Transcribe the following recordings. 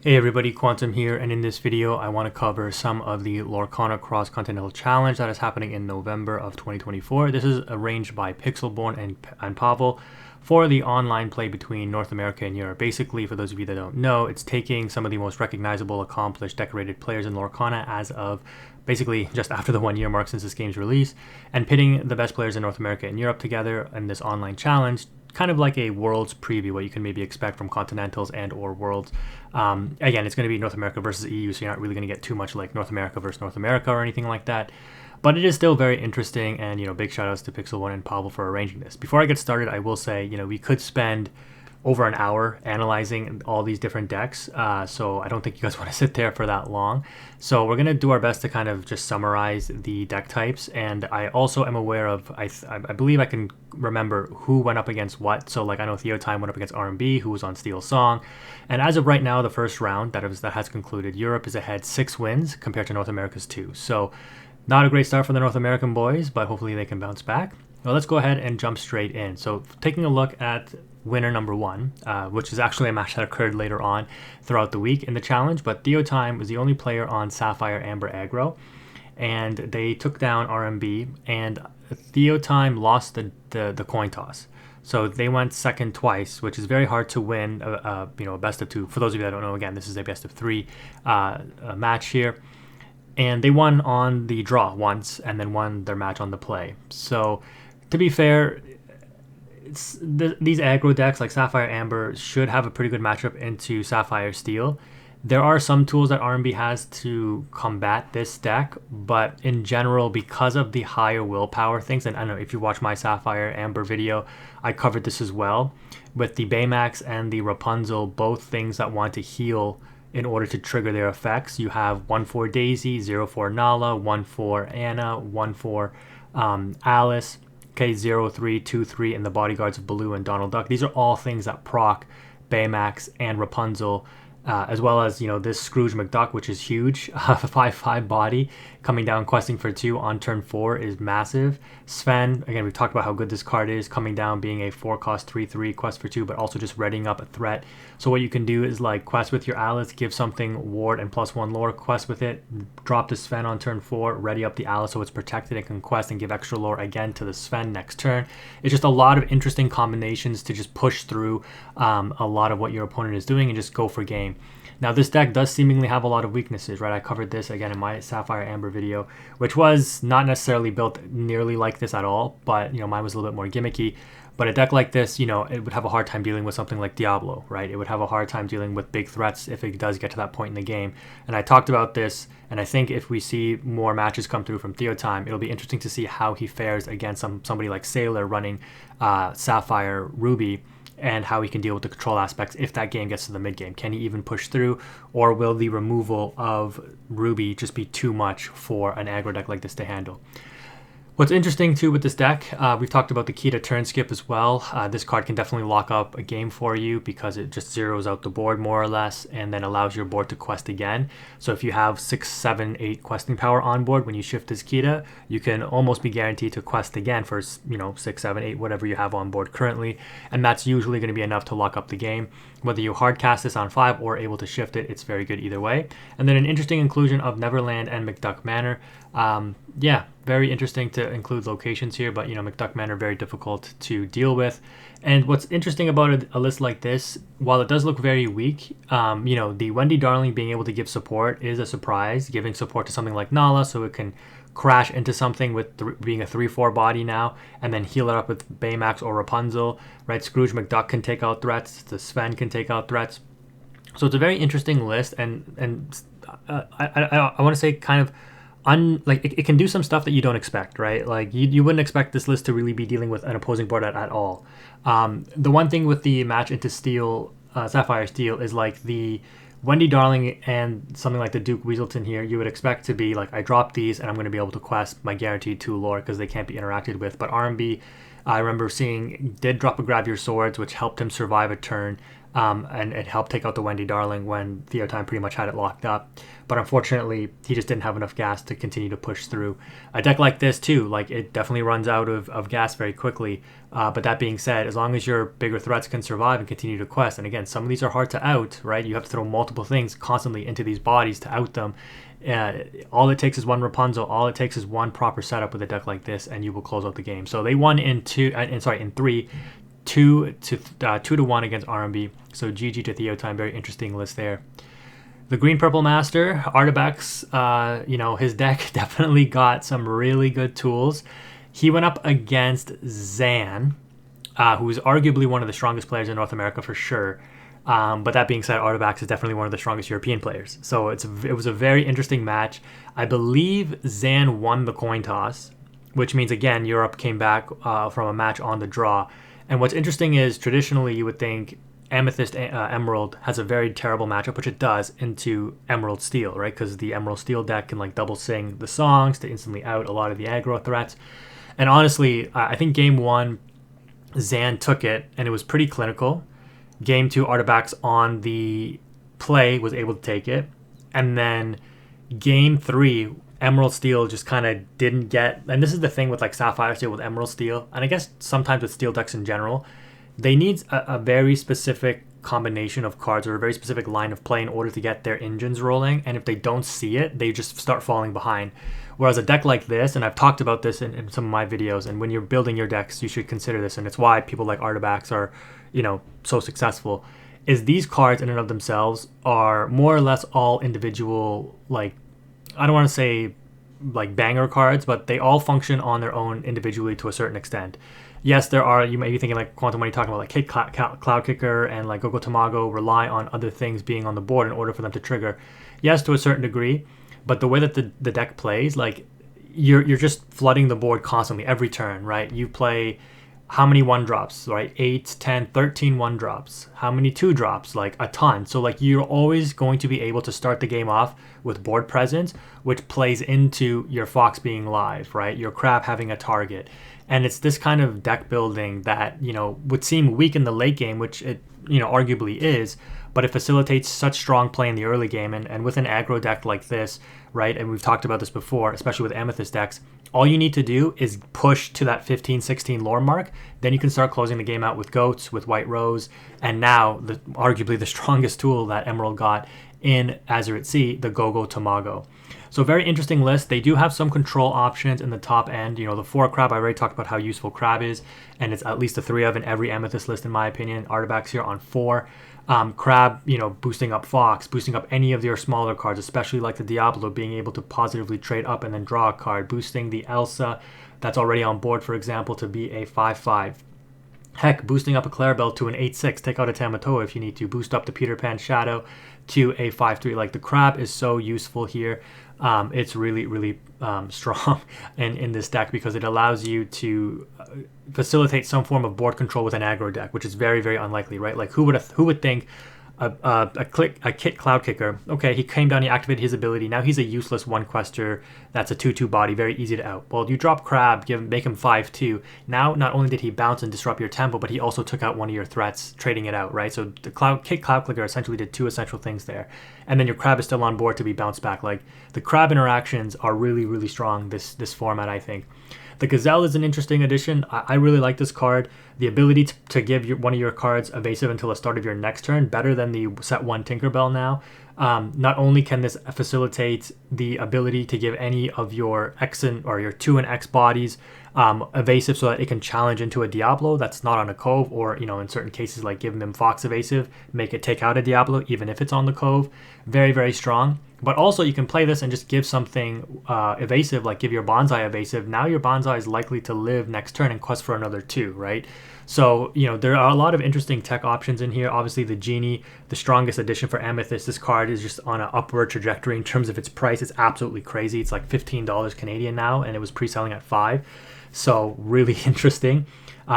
Hey everybody, Quantum here, and in this video I want to cover some of the Lorcana Cross-Continental Challenge that is happening in November of 2024. This is arranged by PIXELBORN and Pavel for the online play between North America and Europe. Basically, for those of you that don't know, it's taking some of the most recognizable, accomplished, decorated players in Lorcana as of basically just after the 1 year mark since this game's release, and pitting the best players in North America and Europe together in this online challenge, kind of like a Worlds preview, what you can maybe expect from Continentals and or Worlds. Again, it's going to be North America versus EU, so you're not really going to get too much like North America versus North America or anything like that. But it is still very interesting, and big shout outs to PIXELBORN and Pavel for arranging this. Before I get started, I will say, we could spend over an hour analyzing all these different decks, so I don't think you guys want to sit there for that long. So we're going to do our best to kind of just summarize the deck types, and I also am aware of, I believe I can remember who went up against what. So like I know Theotime went up against R&B, who was on Steel Song, and as of right now, the first round that has concluded, Europe is ahead 6 wins compared to North America's 2. So not a great start for the North American boys, but hopefully they can bounce back. Well, let's go ahead and jump straight in. So taking a look at winner number 1, which is actually a match that occurred later on throughout the week in the challenge, but Theotime was the only player on Sapphire Amber Aggro, and they took down RMB, and Theotime lost the coin toss. So they went second twice, which is very hard to win a best of 2. For those of you that don't know, again, this is a best of 3 match here. And they won on the draw once and then won their match on the play. So to be fair, these aggro decks like Sapphire Amber should have a pretty good matchup into Sapphire Steel. There are some tools that RMB has to combat this deck, but in general, because of the higher willpower things, and I don't know if you watch my Sapphire Amber video, I covered this as well, with the Baymax and the Rapunzel, both things that want to heal in order to trigger their effects. You have 1/4 Daisy, 0/4 Nala, 1/4 Anna, 1/4 Alice, okay, 0/3, 2/3, and the bodyguards of Baloo and Donald Duck. These are all things that proc Baymax and Rapunzel, as well as this Scrooge McDuck, which is huge. 5/5 body coming down questing for 2 on turn 4 is massive. Sven, again, we've talked about how good this card is, coming down being a 4-cost 3/3 quest for 2, but also just readying up a threat. So what you can do is like quest with your Alice, give something ward and +1 lore, quest with it, drop the Sven on turn 4, ready up the Alice so it's protected and can quest and give extra lore again to the Sven next turn. It's just a lot of interesting combinations to just push through a lot of what your opponent is doing and just go for game. Now this deck does seemingly have a lot of weaknesses, right? I covered this again in my Sapphire Amber video, which was not necessarily built nearly like this at all, but mine was a little bit more gimmicky. But a deck like this, it would have a hard time dealing with something like Diablo, right? It would have a hard time dealing with big threats if it does get to that point in the game. And I talked about this, and I think if we see more matches come through from Theotime, it'll be interesting to see how he fares against somebody like Sailor running Sapphire Ruby, and how he can deal with the control aspects if that game gets to the mid game. Can he even push through, or will the removal of Ruby just be too much for an aggro deck like this to handle? What's interesting too with this deck, we've talked about the key to turn skip as well. This card can definitely lock up a game for you because it just zeroes out the board more or less and then allows your board to quest again. So if you have 6, 7, 8 questing power on board, when you shift this Kita, you can almost be guaranteed to quest again for 6, 7, 8, whatever you have on board currently, and that's usually going to be enough to lock up the game. Whether you hard cast this on 5 or able to shift it, it's very good either way. And then an interesting inclusion of Neverland and McDuck Manor. Yeah, very interesting to include locations here, but McDuck Manor very difficult to deal with. And what's interesting about a list like this, while it does look very weak, the Wendy Darling being able to give support is a surprise, giving support to something like Nala so it can crash into something with being a 3/4 body now, and then heal it up with Baymax or Rapunzel, right? Scrooge McDuck can take out threats, the Sven can take out threats. So it's a very interesting list, and I want to say kind of it can do some stuff that you don't expect, right? Like you wouldn't expect this list to really be dealing with an opposing board at all. The one thing with the match into Steel, Sapphire Steel, is like the Wendy Darling and something like the Duke Weaselton here, you would expect to be like, I drop these and I'm going to be able to quest my guaranteed 2 lore because they can't be interacted with. But R&B, I remember seeing, did drop a Grab Your Swords, which helped him survive a turn. and it helped take out the Wendy Darling when Theotime pretty much had it locked up. But unfortunately, he just didn't have enough gas to continue to push through. A deck like this too, like it definitely runs out of gas very quickly. But that being said, as long as your bigger threats can survive and continue to quest, and again, some of these are hard to out, right? You have to throw multiple things constantly into these bodies to out them. All it takes is one Rapunzel. All it takes is one proper setup with a deck like this, and you will close out the game. So they won in three, 2-1 against RMB. So GG to Theotime. Very interesting list there. The Green Purple Master, Artifacts, his deck definitely got some really good tools. He went up against Zan, who is arguably one of the strongest players in North America for sure. But that being said, Artifacts is definitely one of the strongest European players. So it was a very interesting match. I believe Zan won the coin toss, which means, again, Europe came back from a match on the draw. And what's interesting is, traditionally, you would think Amethyst Emerald has a very terrible matchup, which it does, into Emerald Steel, right? Because the Emerald Steel deck can like double sing the songs to instantly out a lot of the aggro threats. And honestly, I think game one, Zan took it, and it was pretty clinical. Game two, Artifacts on the play was able to take it. And then game three, Emerald Steel just kind of didn't get... And this is the thing with like Sapphire Steel with Emerald Steel, and I guess sometimes with Steel decks in general, they need a very specific combination of cards or a very specific line of play in order to get their engines rolling. And if they don't see it, they just start falling behind. Whereas a deck like this, and I've talked about this in some of my videos, and when you're building your decks, you should consider this, and it's why people like Artifacts are, so successful, is these cards in and of themselves are more or less all individual, like, I don't want to say like banger cards, but they all function on their own individually to a certain extent. Yes, there are, you may be thinking like Quantum Money talking about like Kid Cloud Kicker and like Gogo Tamago rely on other things being on the board in order for them to trigger. Yes, to a certain degree, but the way that the deck plays, like you're just flooding the board constantly every turn, right? You play how many 1-drops, right? 8, 10, 13 1-drops. How many 2-drops? Like a ton. So like you're always going to be able to start the game off with board presence, which plays into your Fox being live, right? Your Crab having a target. And it's this kind of deck building that, would seem weak in the late game, which it, arguably is, but it facilitates such strong play in the early game. And with an aggro deck like this, right, and we've talked about this before, especially with Amethyst decks, all you need to do is push to that 15-16 lore mark. Then you can start closing the game out with Goats, with White Rose, and now, arguably the strongest tool that Emerald got in Azure Sea, the Gogo Tamago. So very interesting list. They do have some control options in the top end. The 4 Crab, I already talked about how useful Crab is, and it's at least a 3 of in every Amethyst list in my opinion. Artifacts here on 4. Crab, boosting up Fox, boosting up any of your smaller cards, especially like the Diablo, being able to positively trade up and then draw a card, boosting the Elsa that's already on board, for example, to be a 5/5. Heck, boosting up a Clarabelle to an 8/6, take out a Tamatoa if you need to, boost up the Peter Pan Shadow to a 5/3. Like the Crab is so useful here. It's really, really strong in this deck because it allows you to facilitate some form of board control with an aggro deck, which is very, very unlikely, right? Like who would think a Kit Cloud Kicker, okay, he came down, he activated his ability, now he's a useless 1-quester that's a 2/2 body, very easy to out. Well, you drop Crab, make him 5/2. Now, not only did he bounce and disrupt your tempo, but he also took out one of your threats, trading it out, right? So the Kit Cloud Kicker essentially did 2 essential things there. And then your Crab is still on board to be bounced back. Like, the Crab interactions are really, really strong this format, I think. The Gazelle is an interesting addition. I really like this card. The ability to give one of your cards evasive until the start of your next turn, better than the set 1 Tinkerbell now. Not only can this facilitate the ability to give any of your X or your 2 and X bodies evasive so that it can challenge into a Diablo that's not on a Cove, or in certain cases like giving them Fox evasive, make it take out a Diablo even if it's on the Cove. Very, very strong. But also you can play this and just give something evasive, like give your Bonsai evasive. Now your Bonsai is likely to live next turn and quest for another 2, right? So, there are a lot of interesting tech options in here. Obviously, the Genie, the strongest addition for Amethyst. This card is just on an upward trajectory in terms of its price. It's absolutely crazy. It's like $15 Canadian now, and it was pre-selling at $5. So really interesting.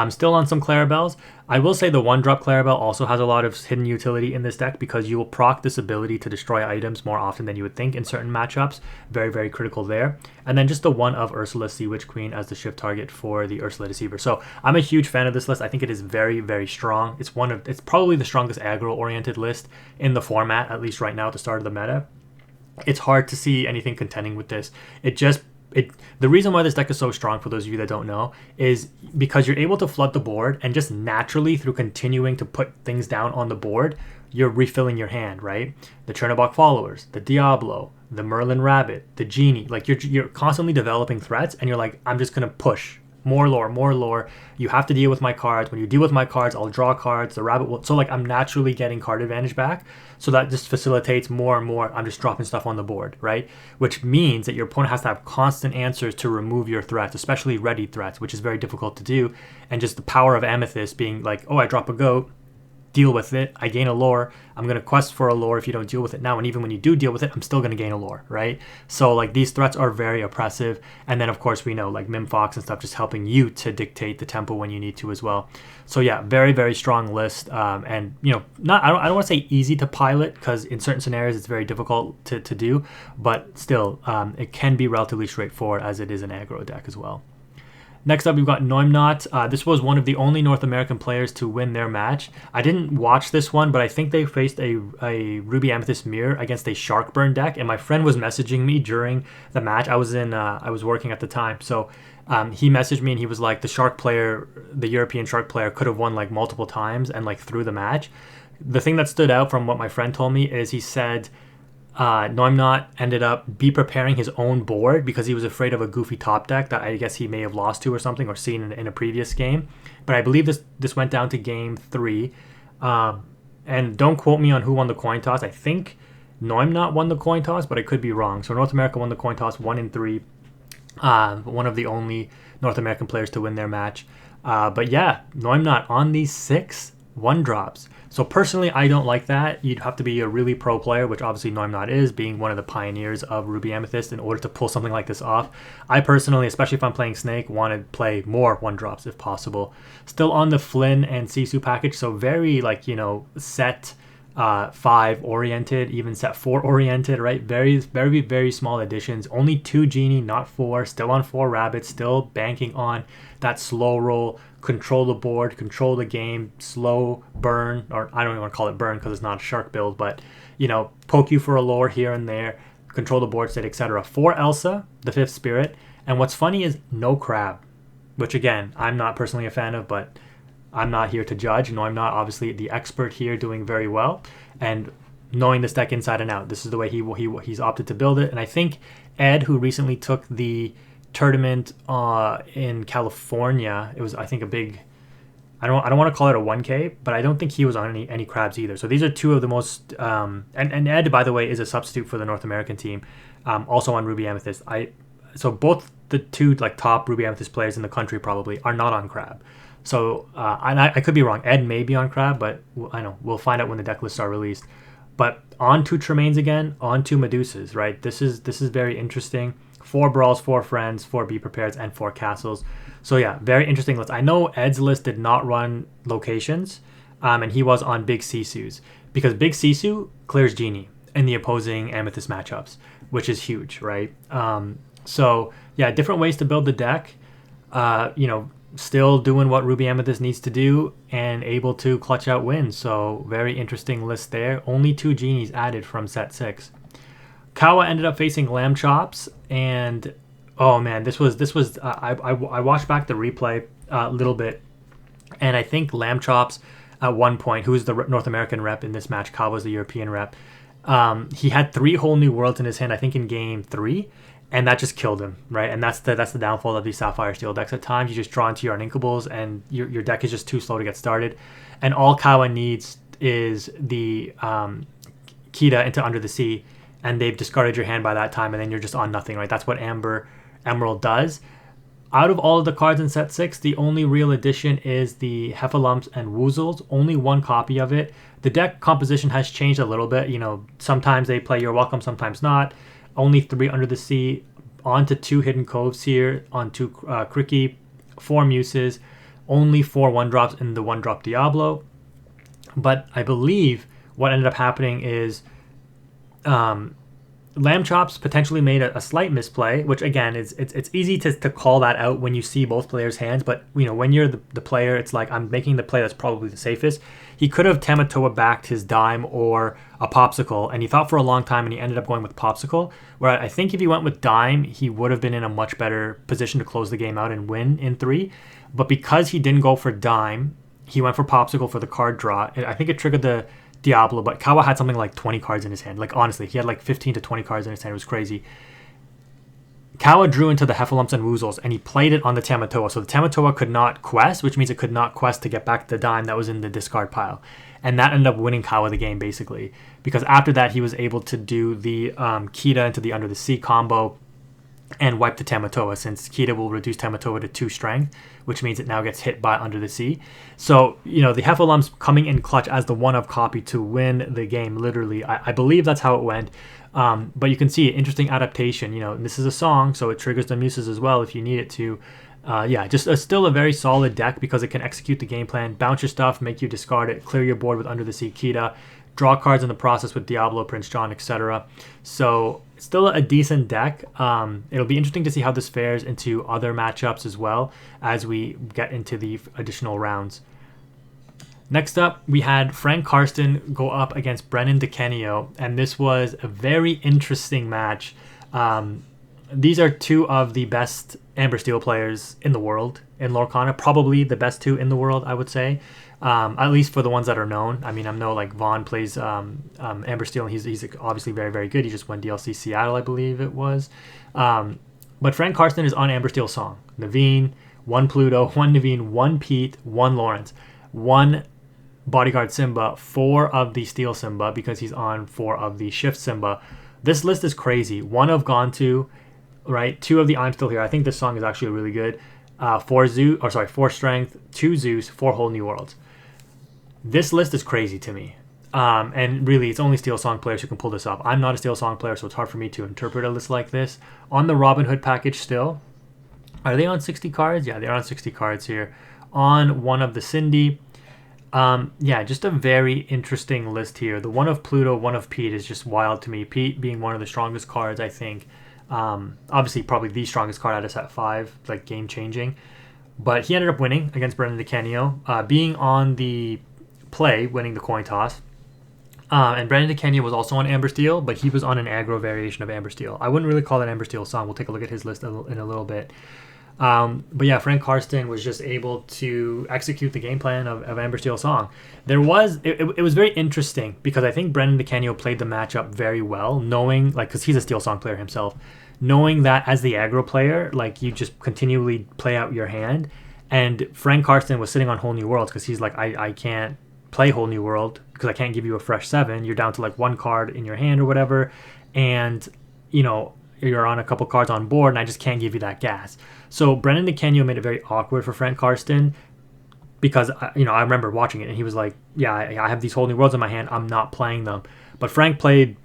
Still on some Clarabelles. I will say the 1-drop Clarabelle also has a lot of hidden utility in this deck because you will proc this ability to destroy items more often than you would think in certain matchups. Very, very critical there. And then just the 1 of Ursula Sea Witch Queen as the shift target for the Ursula Deceiver. So I'm a huge fan of this list. I think it is very, very strong. It's probably the strongest aggro-oriented list in the format, at least right now at the start of the meta. It's hard to see anything contending with this. The reason why this deck is so strong, for those of you that don't know, is because you're able to flood the board and just naturally, through continuing to put things down on the board, you're refilling your hand, right? The Chernobog Followers, the Diablo, the Merlin Rabbit, the Genie. Like you're constantly developing threats, and you're like, I'm just gonna push more lore, more lore. You have to deal with my cards. When you deal with my cards, I'll draw cards. The rabbit will. So like I'm naturally getting card advantage back. So that just facilitates more and more. I'm just dropping stuff on the board, right? Which means that your opponent has to have constant answers to remove your threats, especially ready threats, which is very difficult to do. And just the power of Amethyst being like, oh, I drop a goat, deal with it, I gain a lore, I'm going to quest for a lore if you don't deal with it now, and even when you do deal with it, I'm still going to gain a lore, right? So like these threats are very oppressive, and then of course we know like Mimfox and stuff just helping you to dictate the tempo when you need to as well. So yeah, very, very strong list, and you know, I don't want to say easy to pilot, because in certain scenarios it's very difficult to do, but still it can be relatively straightforward as it is an aggro deck as well. Next up, we've got Nnot. This was one of the only North American players to win their match. I didn't watch this one, but I think they faced a Ruby Amethyst Mirror against a Sharkburn deck, and my friend was messaging me during the match. I was working at the time, so he messaged me and he was like, the Shark player, the European Shark player, could have won like multiple times and like through the match. The thing that stood out from what my friend told me is he said Nnot ended up preparing his own board because he was afraid of a goofy top deck that I guess he may have lost to or something, or seen in a previous game. But I believe this went down to game 3. And don't quote me on who won the coin toss. I think Nnot won the coin toss, but I could be wrong. So North America won the coin toss 1-3. One of the only North American players to win their match. But yeah, Nnot on these 6 1-drops. So personally, I don't like that. You'd have to be a really pro player, which obviously Nnot is, being one of the pioneers of Ruby Amethyst, in order to pull something like this off. I personally, especially if I'm playing Snake, want to play more 1-drops if possible. Still on the Flynn and Sisu package, so very like, you know, set 5 oriented, even set 4 oriented, right? Very, very, very small additions. Only 2 Genie, not 4. Still on 4 Rabbits. Still banking on that slow roll, control the board, control the game, slow burn, or I don't even want to call it burn because it's not a shark build, but you know, poke you for a lore here and there, control the board state, etc. 4 Elsa, the 5th spirit, and what's funny is no crab, which again I'm not personally a fan of, but I'm not here to judge. No, I'm not obviously the expert here, doing very well and knowing this deck inside and out. This is the way he's opted to build it, and I think Ed, who recently took the tournament in California, it was, I think, a big, I don't want to call it a 1K, but I don't think he was on any crabs either. So these are 2 of the most and Ed, by the way, is a substitute for the North American team, also on Ruby Amethyst. So both the 2 like top Ruby Amethyst players in the country probably are not on crab. So I could be wrong. Ed may be on crab, but I know we'll find out when the deck lists are released. But on 2 Tremaines again, on 2 Medusas, right? This is very interesting. 4 Brawls, 4 Friends, 4 Be Prepared, and 4 Castles. So yeah, very interesting list. I know Ed's list did not run locations, and he was on Big Sisu's, because Big Sisu clears Genie in the opposing Amethyst matchups, which is huge, right? So yeah, different ways to build the deck. You know, still doing what Ruby Amethyst needs to do and able to clutch out wins. So very interesting list there. Only 2 Genies added from set 6. Kawa ended up facing Lamb Chops, and oh man, this was I watched back the replay a little bit, and I think Lamb Chops at one point, who's the North American rep in this match, Kawa's the European rep, he had 3 whole new worlds in his hand, I think in game 3, and that just killed him, right? And that's the downfall of these Sapphire Steel decks. At times you just draw into your Uninkables and your deck is just too slow to get started, and all Kawa needs is the Kita into Under the Sea, and they've discarded your hand by that time, and then you're just on nothing, right? That's what Emerald does. Out of all of the cards in set 6, the only real addition is the Heffalumps and Woozles. Only 1 copy of it. The deck composition has changed a little bit. You know, sometimes they play You're Welcome, sometimes not. Only 3 Under the Sea, onto 2 Hidden Coves here, on 2 Cricky, 4 Muses, only 4 1-drops in the 1-drop Diablo. But I believe what ended up happening is Lamb Chops potentially made a slight misplay, which again it's easy to call that out when you see both players' hands. But when you're the player, it's like I'm making the play that's probably the safest. He could have Tamatoa backed his Dime or a Popsicle, and he thought for a long time, and he ended up going with Popsicle. Where I think if he went with Dime, he would have been in a much better position to close the game out and win in 3. But because he didn't go for Dime, he went for Popsicle for the card draw. I think it triggered the Diablo, but Kawa had something like 20 cards in his hand. Like, honestly, he had like 15 to 20 cards in his hand. It was crazy. Kawa drew into the Heffalumps and Woozles, and he played it on the Tamatoa. So the Tamatoa could not quest, which means it could not quest to get back the Dime that was in the discard pile. And that ended up winning Kawa the game, basically. Because after that, he was able to do the Kita into the Under the Sea combo and wipe the Tamatoa, since Kita will reduce Tamatoa to 2 strength, which means it now gets hit by Under the Sea. So, the Heffalumps coming in clutch as the 1-of copy to win the game, literally. I believe that's how it went. But you can see interesting adaptation. And this is a song, so it triggers the Muses as well if you need it to. Still a very solid deck because it can execute the game plan, bounce your stuff, make you discard it, clear your board with Under the Sea Kita, draw cards in the process with Diablo, Prince John, etc. So still a decent deck. It'll be interesting to see how this fares into other matchups as well as we get into the additional rounds. Next up, we had Frank Karsten go up against Brenan DeKenio, and this was a very interesting match. These are 2 of the best Amber Steel players in the world in Lorcana, probably the best 2 in the world, I would say. At least for the ones that are known. I mean, I know like Vaughn plays Amber Steel, and he's obviously very, very good. He just won DLC Seattle, I believe it was. But Frank Karsten is on Amber Steel song. Naveen, 1 Pluto, 1 Naveen, 1 Pete, 1 Lawrence, 1 Bodyguard Simba, 4 of the Steel Simba because he's on 4 of the Shift Simba. This list is crazy. 1 of Gontu, right? 2 of the I'm Still Here. I think this song is actually really good. 4 Strength, 2 Zeus, 4 Whole New Worlds. This list is crazy to me. And really, it's only Steel Song players who can pull this up. I'm not a Steel Song player, so it's hard for me to interpret a list like this. On the Robin Hood package still. Are they on 60 cards? Yeah, they're on 60 cards here. On 1 of the Cindy. Just a very interesting list here. The 1 of Pluto, 1 of Pete is just wild to me. Pete being one of the strongest cards, I think. Obviously, probably the strongest card out of set 5, like game-changing. But he ended up winning against Brenan DeKenio, being on the play, winning the coin toss. And Brenan DeKenio was also on Amber Steel, but he was on an aggro variation of Amber Steel. I wouldn't really call it Amber Steel song. We'll take a look at his list in a little bit. But yeah, Frank Karsten was just able to execute the game plan of Amber Steel song. It was very interesting because I think Brenan DeKenio played the matchup very well, knowing, like, because he's a Steel song player himself, knowing that as the aggro player, like, you just continually play out your hand. And Frank Karsten was sitting on Whole New Worlds because he's like, I can't play Whole New World because I can't give you a fresh 7. You're down to like 1 card in your hand or whatever. And, you're on a couple cards on board, and I just can't give you that gas. So Brenan DeKenio made it very awkward for Frank Karsten because, I remember watching it, and he was like, yeah, I have these Whole New Worlds in my hand. I'm not playing them. But Frank played,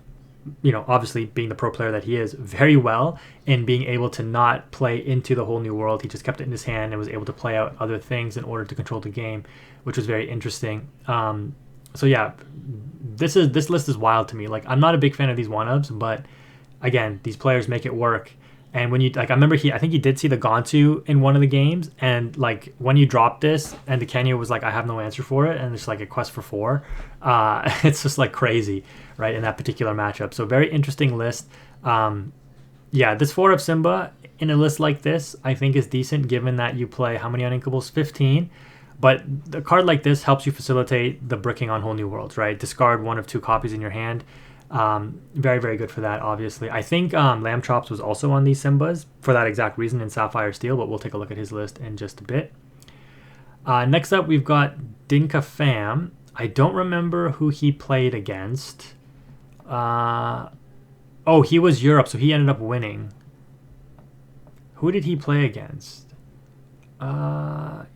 obviously being the pro player that he is, very well in being able to not play into the Whole New World. He just kept it in his hand and was able to play out other things in order to control the game, which was very interesting. So yeah, this list is wild to me. Like, I'm not a big fan of these 1-ups, but again, these players make it work. And when you, like, I remember I think he did see the Gontu in one of the games, and like when you dropped this and DeKenio was like, I have no answer for it, and it's like a quest for 4, it's just like crazy, right, in that particular matchup. So very interesting list. This 4 of Simba in a list like this, I think is decent given that you play how many Uninkables? 15. But a card like this helps you facilitate the bricking on Whole New Worlds, right? Discard 1 of 2 copies in your hand. Very, very good for that, obviously. I think Lamb Chops was also on these Simbas for that exact reason in Sapphire Steel, but we'll take a look at his list in just a bit. Next up, we've got Dinka Fam. I don't remember who he played against. He was Europe, so he ended up winning. Who did he play against?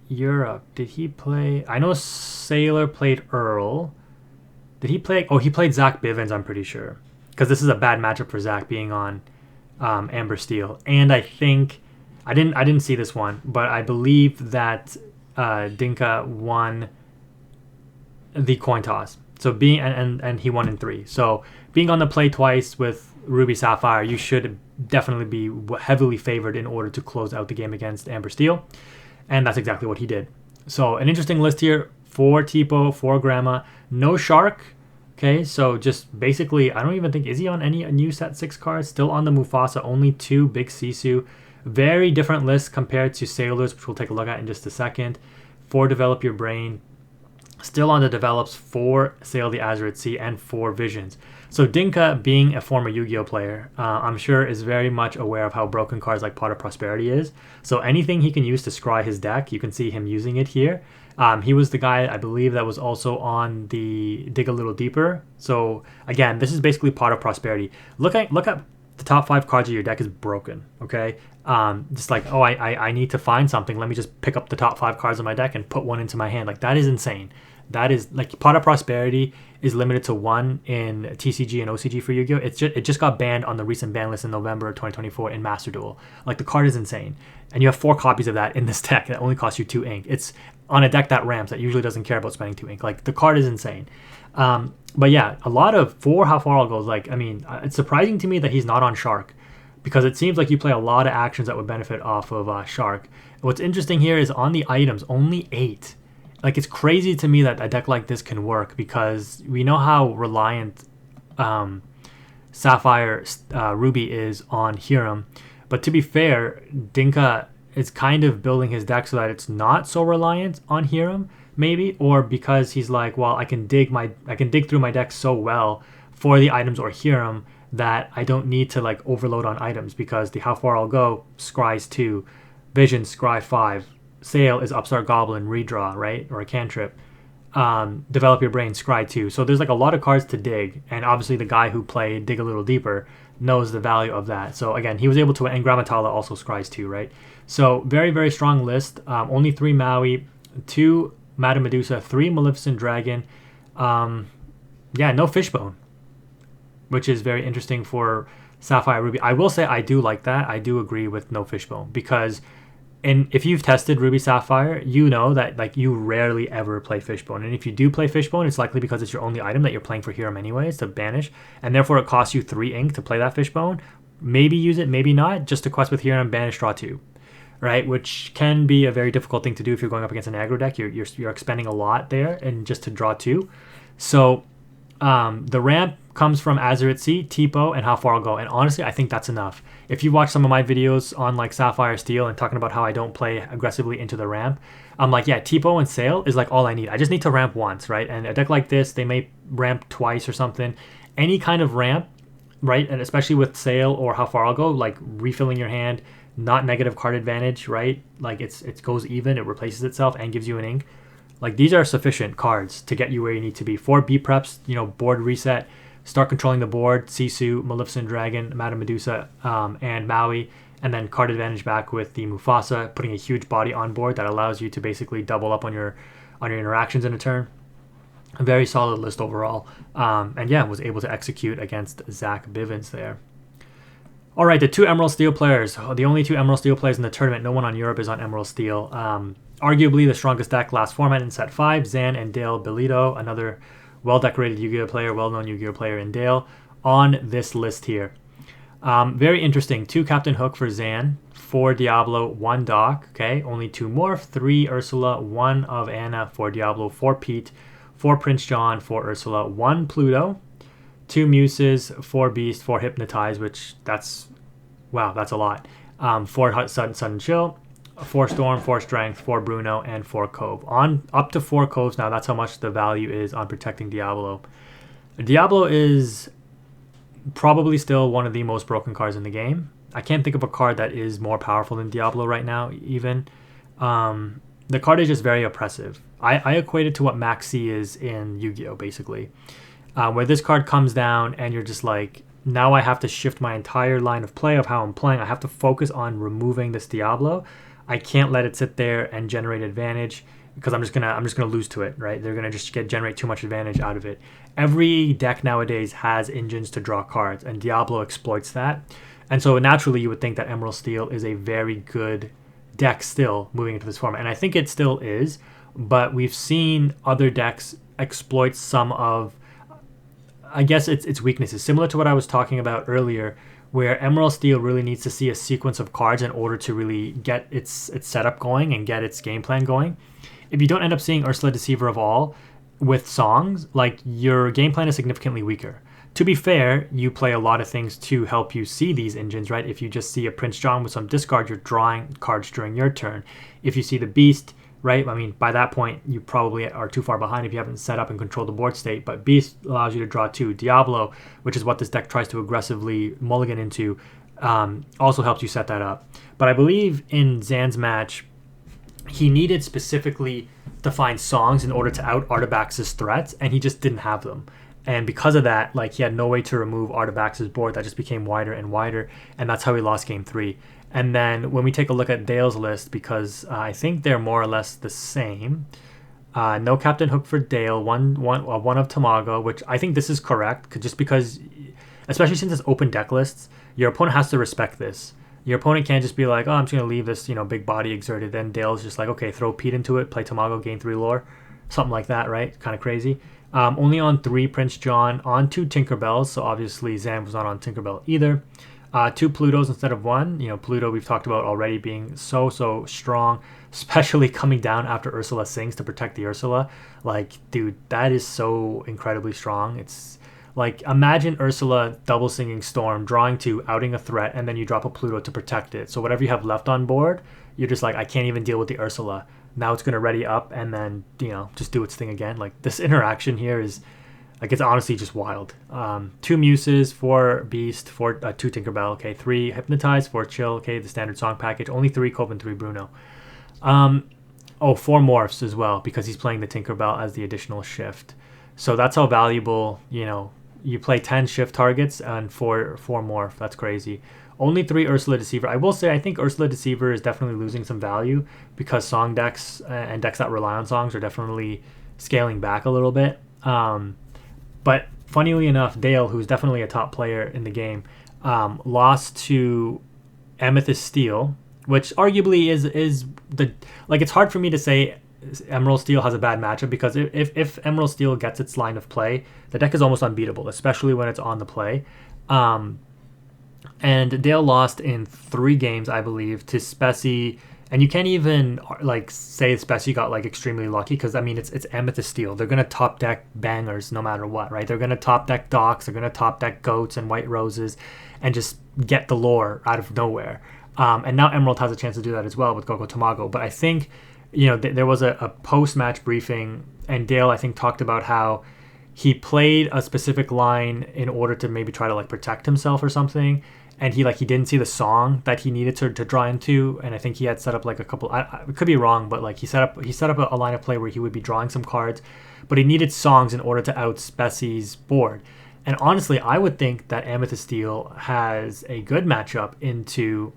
Europe. Did he play... I know Sailor played Earl. Did he play... he played Zach Bivens, I'm pretty sure. Because this is a bad matchup for Zach being on Amber Steel. And I think I didn't see this one, but I believe that Dinka won the coin toss. So being and he won in 3. So being on the play twice with Ruby Sapphire, you should definitely be heavily favored in order to close out the game against Amber Steel, and that's exactly what he did. So an interesting list here: 4 Tipo, 4 Grandma, no Shark. Okay, so just basically, I don't even think, is he on any new set 6 cards? Still on the Mufasa, only 2 Big Sisu. Very different list compared to Sailors, which we'll take a look at in just a second. 4 Develop Your Brain. Still on the develops, 4 Sail the Azure Sea, and 4 Visions. So Dinka, being a former Yu-Gi-Oh player, I'm sure is very much aware of how broken cards like Pot of Prosperity is. So anything he can use to scry his deck, you can see him using it here. He was the guy, I believe, that was also on the Dig a Little Deeper. So again, this is basically Pot of Prosperity. Look at the top 5 cards of your deck is broken, okay? Just like, oh, I need to find something. Let me just pick up the top 5 cards of my deck and put one into my hand. Like, that is insane. That is, like, Pot of Prosperity is limited to 1 in TCG and OCG for Yu-Gi-Oh! It just got banned on the recent ban list in November of 2024 in Master Duel. Like, the card is insane. And you have 4 copies of that in this deck that only costs you 2 ink. It's on a deck that ramps, that usually doesn't care about spending 2 ink. Like, the card is insane. But yeah, a lot of 4 How Far I'll Go. Like, I mean, it's surprising to me that he's not on Shark, because it seems like you play a lot of actions that would benefit off of Shark. What's interesting here is on the items, only 8. Like, it's crazy to me that a deck like this can work, because we know how reliant Sapphire Ruby is on Hiram. But to be fair, Dinka is kind of building his deck so that it's not so reliant on Hiram, maybe, or because he's like, well, I can dig through my deck so well for the items or Hiram that I don't need to like overload on items, because the How Far I'll Go scries 2, Vision scry 5, Sail is Upstart Goblin redraw, right, or a cantrip. Develop Your Brain scry 2. So there's like a lot of cards to dig, and obviously the guy who played Dig a Little Deeper knows the value of that. So again, he was able to, and Gramatala also scries 2, right? So very, very strong list. Only 3 Maui, 2 Madame Medusa, 3 Maleficent Dragon. Yeah, no Fishbone, which is very interesting for Sapphire Ruby. I will say I do like that. I do agree with no Fishbone, because if you've tested Ruby Sapphire, you know that like you rarely ever play Fishbone. And if you do play Fishbone, it's likely because it's your only item that you're playing for Hiram anyways to banish, and therefore it costs you 3 ink to play that Fishbone. Maybe use it, maybe not, just to quest with Hiram, banish, draw 2. Right, which can be a very difficult thing to do if you're going up against an aggro deck. You're expending a lot there, and just to draw 2. So the ramp comes from Azure Sea, Tipo, and How Far I'll Go. And honestly, I think that's enough. If you watch some of my videos on like Sapphire Steel and talking about how I don't play aggressively into the ramp, I'm like, yeah, Tipo and Sail is like all I need. I just need to ramp once, right? And a deck like this, they may ramp twice or something. Any kind of ramp, right? And especially with Sail or How Far I'll Go, like refilling your hand, not negative card advantage, right? Like it goes even, it replaces itself and gives you an ink. Like, these are sufficient cards to get you where you need to be. 4 B preps, you know, board reset, start controlling the board, Sisu, Maleficent Dragon, Madame Medusa, and Maui, and then card advantage back with the Mufasa, putting a huge body on board that allows you to basically double up on your interactions in a turn. A very solid list overall. And yeah, was able to execute against Zach Bivens there. All right, the 2 Emerald Steel players. The only 2 Emerald Steel players in the tournament. No one on Europe is on Emerald Steel. Arguably the strongest deck last format in set 5, Zan and Dale Belito, another well-decorated Yu-Gi-Oh player, well-known Yu-Gi-Oh player in Dale, on this list here. Very interesting. 2 Captain Hook for Zan, 4 Diablo, 1 Doc, okay, only 2 Morph, 3 Ursula, 1 of Anna, 4 Diablo, 4 Pete, 4 Prince John, 4 Ursula, 1 Pluto, 2 Muses, 4 Beast, 4 Hypnotize, which that's a lot. 4 Sudden Chill, 4 Storm, 4 Strength, 4 Bruno, and 4 Cove. On up to 4 Coves now, that's how much the value is on protecting Diablo. Diablo is probably still one of the most broken cards in the game. I can't think of a card that is more powerful than Diablo right now, even. The card is just very oppressive. I equate it to what Max C is in Yu-Gi-Oh, basically. Where this card comes down and you're just like, now I have to shift my entire line of play of how I'm playing. I have to focus on removing this Diablo. I can't let it sit there and generate advantage because I'm just gonna lose to it, right? They're gonna just generate too much advantage out of it. Every deck nowadays has engines to draw cards, and Diablo exploits that. And so naturally, you would think that Emerald Steel is a very good deck still moving into this format, and I think it still is. But we've seen other decks exploit some of, I guess, its weaknesses, similar to what I was talking about earlier, where Emerald Steel really needs to see a sequence of cards in order to really get its setup going and get its game plan going. If you don't end up seeing Ursula Deceiver of All with songs, like, your game plan is significantly weaker. To be fair, you play a lot of things to help you see these engines, right? If you just see a Prince John with some discard, you're drawing cards during your turn. If you see the Beast, right? I mean, by that point, you probably are too far behind if you haven't set up and controlled the board state. But Beast allows you to draw 2. Diablo, which is what this deck tries to aggressively mulligan into, also helps you set that up. But I believe in Zan's match, he needed specifically to find songs in order to out Artabax's threats, and he just didn't have them. And because of that, like, he had no way to remove Artabax's board. That just became wider and wider, and that's how he lost game 3. And then when we take a look at Dale's list, because I think they're more or less the same. No Captain Hook for Dale, one of Tamago, which I think this is correct, just because, especially since it's open deck lists, your opponent has to respect this. Your opponent can't just be like, oh, I'm just going to leave this, big body exerted. Then Dale's just like, okay, throw Pete into it, play Tamago, gain 3 lore. Something like that, right? Kind of crazy. Only on 3 Prince John, on 2 Tinkerbells, so obviously Zan was not on Tinkerbell either. 2 Plutos instead of 1. Pluto we've talked about already being so strong, especially coming down after Ursula sings to protect the Ursula. Like, dude, that is so incredibly strong. It's like, imagine Ursula double singing Storm, drawing 2, outing a threat, and then you drop a Pluto to protect it. So whatever you have left on board, you're just like, I can't even deal with the Ursula. Now it's going to ready up and then, just do its thing again. Like, this interaction here is, like, it's honestly just wild. 2 Muses, 4 Beast, 2 Tinkerbell, okay, 3 Hypnotize, 4 Chill, okay, the standard song package, only 3 Coven, 3 Bruno. 4 Morphs as well, because he's playing the Tinkerbell as the additional shift. So that's how valuable, you play 10 shift targets and 4 Morph. That's crazy. Only 3 Ursula Deceiver. I will say, I think Ursula Deceiver is definitely losing some value because song decks and decks that rely on songs are definitely scaling back a little bit. But funnily enough, Dale, who's definitely a top player in the game, lost to Amethyst Steel, which arguably is the, like, it's hard for me to say Emerald Steel has a bad matchup, because if Emerald Steel gets its line of play, the deck is almost unbeatable, especially when it's on the play. And Dale lost in 3 games, I believe, to Spey. And you can't even, like, say Spey got, like, extremely lucky, because, I mean, it's Amethyst Steel. They're going to top deck bangers no matter what, right? They're going to top deck Docks, they're going to top deck Goats and White Roses, and just get the lore out of nowhere. And now Emerald has a chance to do that as well with Gogo Tamago. But I think, there was a post-match briefing, and Dale, I think, talked about how he played a specific line in order to maybe try to, like, protect himself or something. And he didn't see the song that he needed to draw into, and I think he had set up, like, a couple. I could be wrong, but, like, he set up a line of play where he would be drawing some cards, but he needed songs in order to out Spey's board. And honestly, I would think that Amethyst Steel has a good matchup into.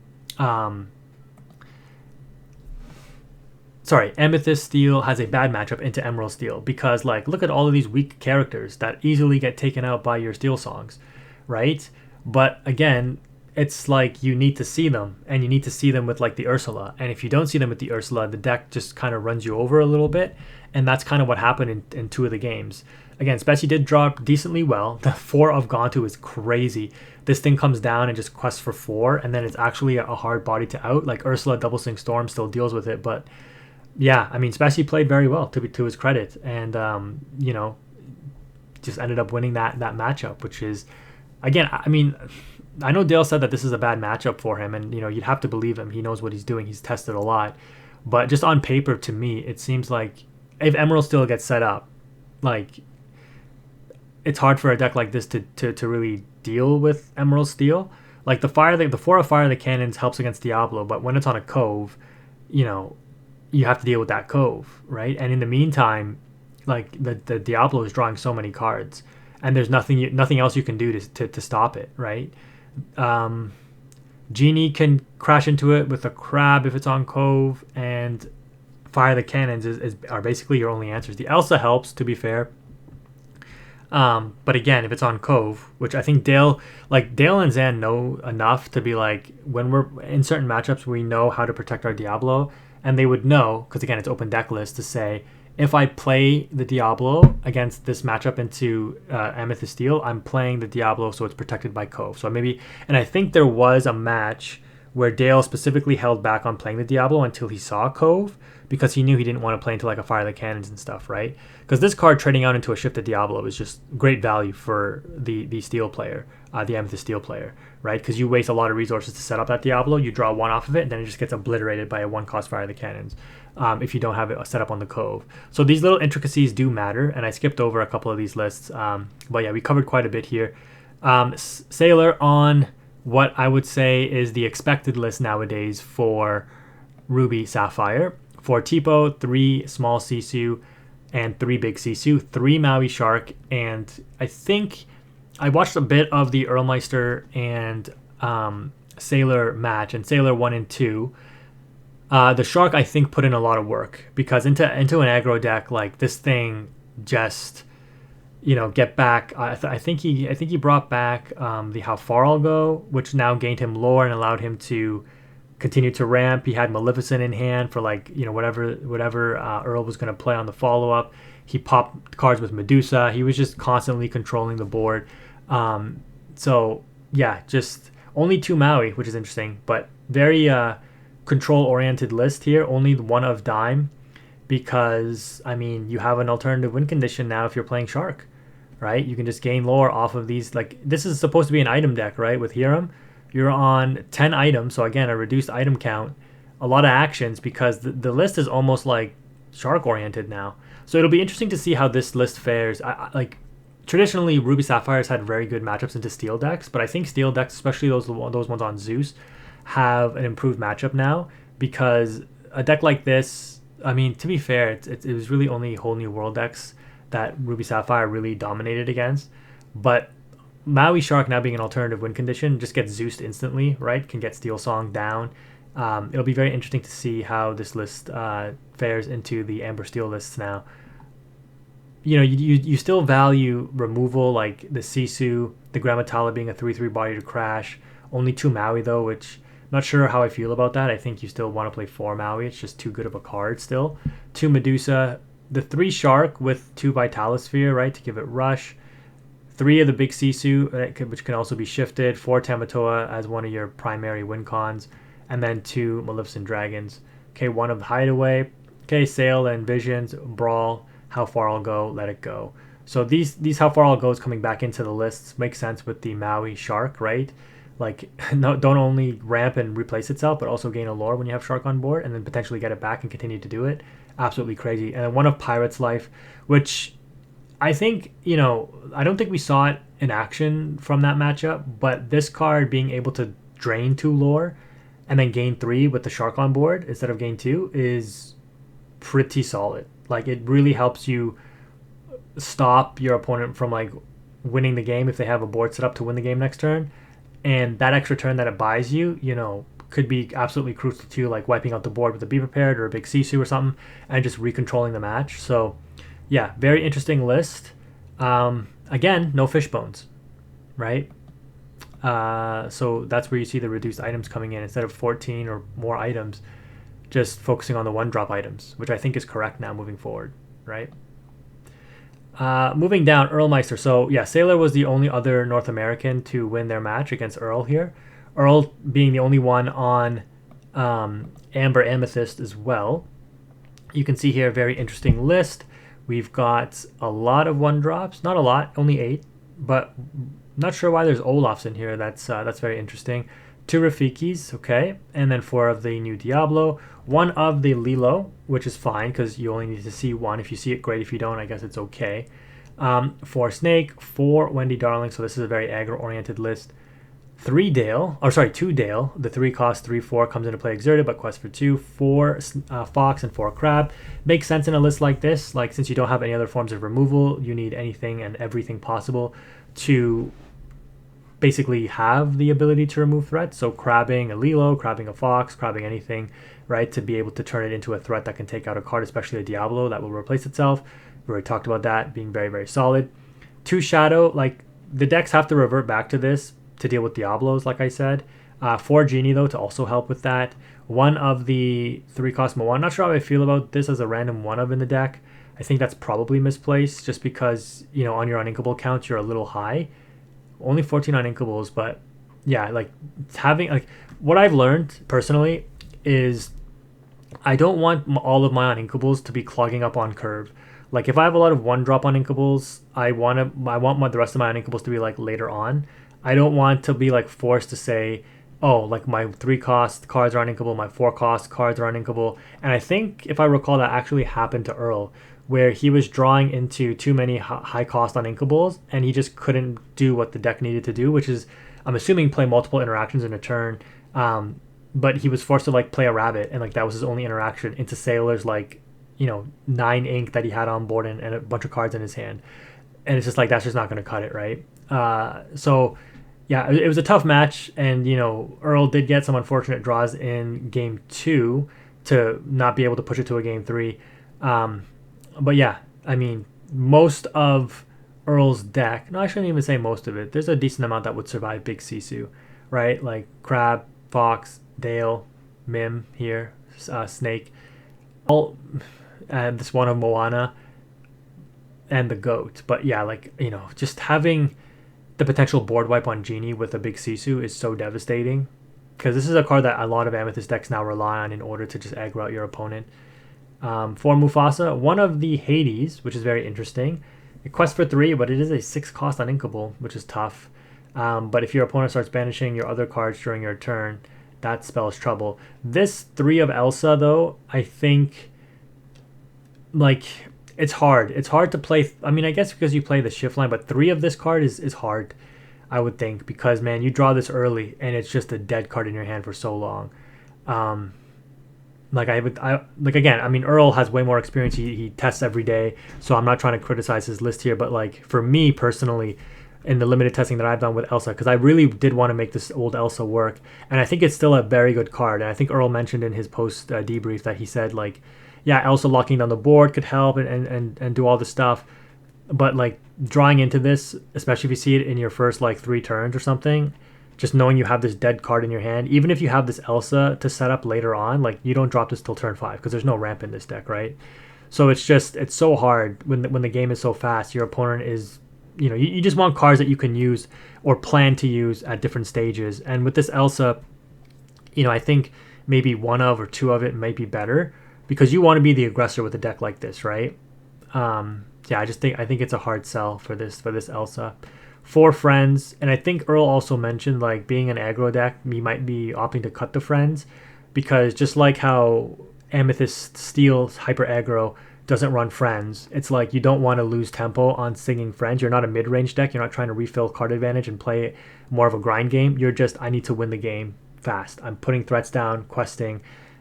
Amethyst Steel has a bad matchup into Emerald Steel, because, like, look at all of these weak characters that easily get taken out by your Steel songs, right? But again, it's like, you need to see them, and you need to see them with, like, the Ursula. And if you don't see them with the Ursula, the deck just kind of runs you over a little bit, and that's kind of what happened in 2 of the games. Again, Spey did draw decently well. The 4 of Gontu is crazy. This thing comes down and just quests for 4, and then it's actually a hard body to out. Like, Ursula Double Sing Storm still deals with it, but yeah, I mean, Spey played very well, to his credit, and just ended up winning that matchup, which is, again, I mean, I know Dale said that this is a bad matchup for him, and, you'd have to believe him. He knows what he's doing. He's tested a lot. But just on paper, to me, it seems like if Emerald Steel gets set up, like, it's hard for a deck like this to really deal with Emerald Steel. Like, the 4 of Fire the Cannons helps against Diablo, but when it's on a Cove, you have to deal with that Cove, right? And in the meantime, like, the Diablo is drawing so many cards, and there's nothing else you can do to stop it, right? Genie can crash into it with a Crab if it's on Cove, and fire the cannons are basically your only answers. The Elsa helps, to be fair. But again, if it's on Cove, which I think Dale and Zan know enough to be like, when we're in certain matchups, we know how to protect our Diablo, and they would know, because again, it's open deck list, to say, if I play the Diablo against this matchup into Amethyst Steel, I'm playing the Diablo so it's protected by Cove. So maybe, and I think there was a match where Dale specifically held back on playing the Diablo until he saw Cove, because he knew he didn't want to play into like a Fire the Cannons and stuff, right? Because this card trading out into a Shifted Diablo is just great value for the Steel player, the Amethyst Steel player, right? Because you waste a lot of resources to set up that Diablo, you draw one off of it, and then it just gets obliterated by a 1-cost Fire the Cannons if you don't have it set up on the Cove. So these little intricacies do matter, and I skipped over a couple of these lists. But yeah, we covered quite a bit here. Sailor on what I would say is the expected list nowadays for Ruby Sapphire. For Tipo, 3 small Sisu and 3 big Sisu, 3 Maui Shark, and I think I watched a bit of the Earlmeister and Sailor match, and Sailor 1 and 2. The Shark, I think, put in a lot of work, because into an aggro deck, like, this thing just, get back. I think he brought back the How Far I'll Go, which now gained him lore and allowed him to continue to ramp. He had Maleficent in hand for whatever Earl was going to play on the follow-up. He popped cards with Medusa. He was just constantly controlling the board. So yeah, just only 2 Maui, which is interesting, but very control-oriented list here. Only 1 of Dime, because I mean, you have an alternative win condition now if you're playing Shark, right? You can just gain lore off of these. Like, this is supposed to be an item deck, right? With Hiram, you're on 10 items, so again, a reduced item count, a lot of actions, because the list is almost like Shark oriented now. So it'll be interesting to see how this list fares. Like, traditionally, Ruby Sapphires had very good matchups into Steel decks, but I think Steel decks, especially those ones on Zeus, have an improved matchup now, because a deck like this, I mean, to be fair, it was really only Whole New World decks that Ruby Sapphire really dominated against, but Maui Shark now being an alternative win condition just gets Zeused instantly, right? Can get Steel Song down. It'll be very interesting to see how this list fares into the Amber Steel lists now. You still value removal, like the Sisu, the Grammatala being a 3/3 body to crash. Only 2 Maui though, which I'm not sure how I feel about that. I think you still want to play 4 Maui. It's just too good of a card still. 2 Medusa, the 3 Shark with 2 Vitalosphere, right, to give it rush. 3 of the big Sisu, which can also be shifted. 4 Tamatoa as one of your primary win cons. And then 2 Maleficent Dragons. Okay, 1 of Hideaway. Okay, Sail and Visions, Brawl, How Far I'll Go, Let It Go. So these How Far I'll Go is coming back into the lists. Makes sense with the Maui Shark, right? Like, don't only ramp and replace itself, but also gain a lore when you have Shark on board, and then potentially get it back and continue to do it. Absolutely crazy. And then 1 of Pirate's Life, which I think, I don't think we saw it in action from that matchup, but this card being able to drain 2 lore and then gain 3 with the Shark on board instead of gain 2 is pretty solid. Like, it really helps you stop your opponent from, like, winning the game if they have a board set up to win the game next turn. And that extra turn that it buys you, could be absolutely crucial to, like, wiping out the board with a Be Prepared or a big Sisu or something and just recontrolling the match. So yeah, very interesting list. Again, no Fishbones, right? So that's where you see the reduced items coming in. Instead of 14 or more items, just focusing on the 1-drop items, which I think is correct now moving forward, right? Moving down, Earlmeister. So yeah, Sailor was the only other North American to win their match against Earl here. Earl being the only one on Amber Amethyst as well. You can see here a very interesting list. We've got a lot of 1-drops. Not a lot, only 8, but not sure why there's Olafs in here. That's very interesting. 2 Rafikis, okay, and then 4 of the new Diablo. 1 of the Lilo, which is fine because you only need to see 1. If you see it, great. If you don't, I guess it's okay. 4 Snake, 4 Wendy Darling. So this is a very aggro-oriented list. 2 Dale. The 3 cost 3/4 comes into play exerted, but quest for 2. 4 Fox and 4 Crab. Makes sense in a list like this. Like, since you don't have any other forms of removal, you need anything and everything possible to basically have the ability to remove threats. So crabbing a Lilo, crabbing a Fox, crabbing anything, right, to be able to turn it into a threat that can take out a card, especially a Diablo that will replace itself. We already talked about that being very, very solid. 2 Shadow, like the decks have to revert back to this to deal with Diablos, like I said. 4 Genie, though, to also help with that. 1 of the 3 cost Moana. I'm not sure how I feel about this as a random 1 of in the deck. I think that's probably misplaced just because, you know, on your uninkable count, you're a little high. Only 14 uninkables, but yeah, like having, like, what I've learned personally is I don't want all of my uninkables to be clogging up on curve. Like if I have a lot of 1-drop uninkables, I want the rest of my uninkables to be like later on. I don't want to be like forced to say, oh, like my 3 cost cards are uninkable, my 4 cost cards are uninkable. And I think if I recall, that actually happened to Earl, where he was drawing into too many high cost uninkables and he just couldn't do what the deck needed to do, which is, I'm assuming, play multiple interactions in a turn. But he was forced to like play a rabbit, and like that was his only interaction into Sailor's like, you know, 9 ink that he had on board and a bunch of cards in his hand. And it's just like, that's just not going to cut it, right? So yeah, it was a tough match, and you know, Earl did get some unfortunate draws in game 2 to not be able to push it to a game 3. But yeah, I mean, most of Earl's deck, no, I shouldn't even say most of it. There's a decent amount that would survive Big Sisu, right? Like Crab, Fox, Dale, Mim here, Snake, all, and this one of Moana, and the Goat. But yeah, like, you know, just having the potential board wipe on Genie with a Big Sisu is so devastating, because this is a card that a lot of Amethyst decks now rely on in order to just aggro out your opponent. For Mufasa, one of the Hades, which is very interesting. It quests for 3, but it is a 6 cost uninkable, which is tough. But if your opponent starts banishing your other cards during your turn, that spells trouble. This 3 of Elsa, though, I think, like, it's hard. It's hard to play. I mean, I guess because you play the shift line, but 3 of this card is hard, I would think, because, man, you draw this early, and it's just a dead card in your hand for so long. Like again, I mean, Earl has way more experience. He tests every day, so I'm not trying to criticize his list here. But like for me personally, in the limited testing that I've done with Elsa, because I really did want to make this old Elsa work, and I think it's still a very good card. And I think Earl mentioned in his post debrief that he said, like, yeah, Elsa locking down the board could help and do all this stuff, but like drawing into this, especially if you see it in your first like 3 turns or something, just knowing you have this dead card in your hand, even if you have this Elsa to set up later on, like you don't drop this till turn 5 because there's no ramp in this deck, right? So it's so hard when the game is so fast. Your opponent is, you know, you just want cards that you can use or plan to use at different stages. And with this Elsa, you know, I think maybe 1 of or 2 of it might be better, because you want to be the aggressor with a deck like this, right? Yeah, I think it's a hard sell for this Elsa. 4 friends, and I think Earl also mentioned, like, being an aggro deck, you might be opting to cut the friends, because just like how Amethyst Steel Hyper Aggro doesn't run friends, it's like you don't want to lose tempo on singing friends. You're not a mid-range deck. You're not trying to refill card advantage and play more of a grind game. You're just, I need to win the game fast. I'm putting threats down, questing,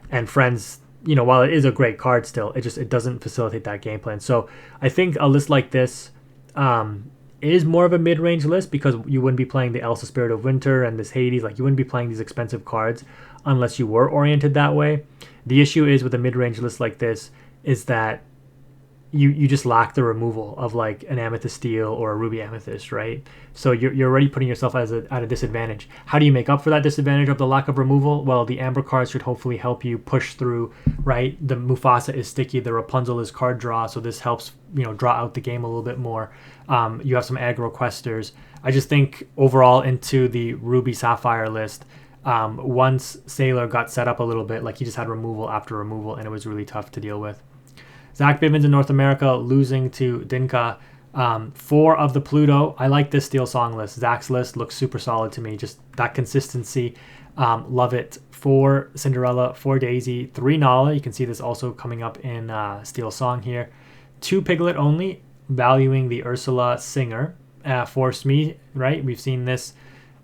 and friends, you know, while it is a great card still, it doesn't facilitate that game plan. So I think a list like this is more of a mid-range list, because you wouldn't be playing the Elsa Spirit of Winter and this Hades. Like, you wouldn't be playing these expensive cards unless you were oriented that way. The issue is with a mid-range list like this is that you just lack the removal of like an Amethyst Steel or a Ruby Amethyst, right? So you're already putting yourself at a disadvantage. How do you make up for that disadvantage of the lack of removal? Well, the Amber cards should hopefully help you push through, right? The Mufasa is sticky, the Rapunzel is card draw, so this helps, you know, draw out the game a little bit more. You have some aggro questers. I just think overall into the Ruby Sapphire list, once Sailor got set up a little bit, like he just had removal after removal, and it was really tough to deal with. Zach Bivens in North America losing to Dinka. 4 of the Pluto. I like this Steel Song list. Zach's list looks super solid to me. Just that consistency. Love it. 4 Cinderella, 4 Daisy, 3 Nala. You can see this also coming up in Steel Song here. 2 Piglet only, valuing the Ursula Singer. 4 Smee, right? We've seen this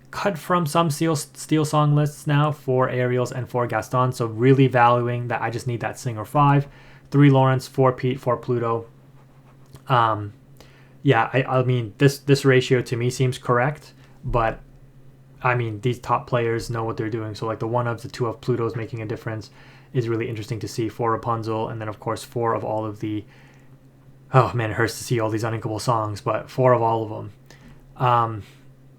cut from some Steel Song lists now. 4 Ariels and 4 Gaston. So really valuing that I just need that Singer 5. 3 Lawrence, 4 Pete, 4 Pluto. Yeah, I mean, this ratio to me seems correct, but I mean, these top players know what they're doing. So like the 1 of the 2 of Pluto's making a difference is really interesting to see for Rapunzel. And then of course 4 of all of the, oh man, it hurts to see all these uninkable songs, but 4 of all of them.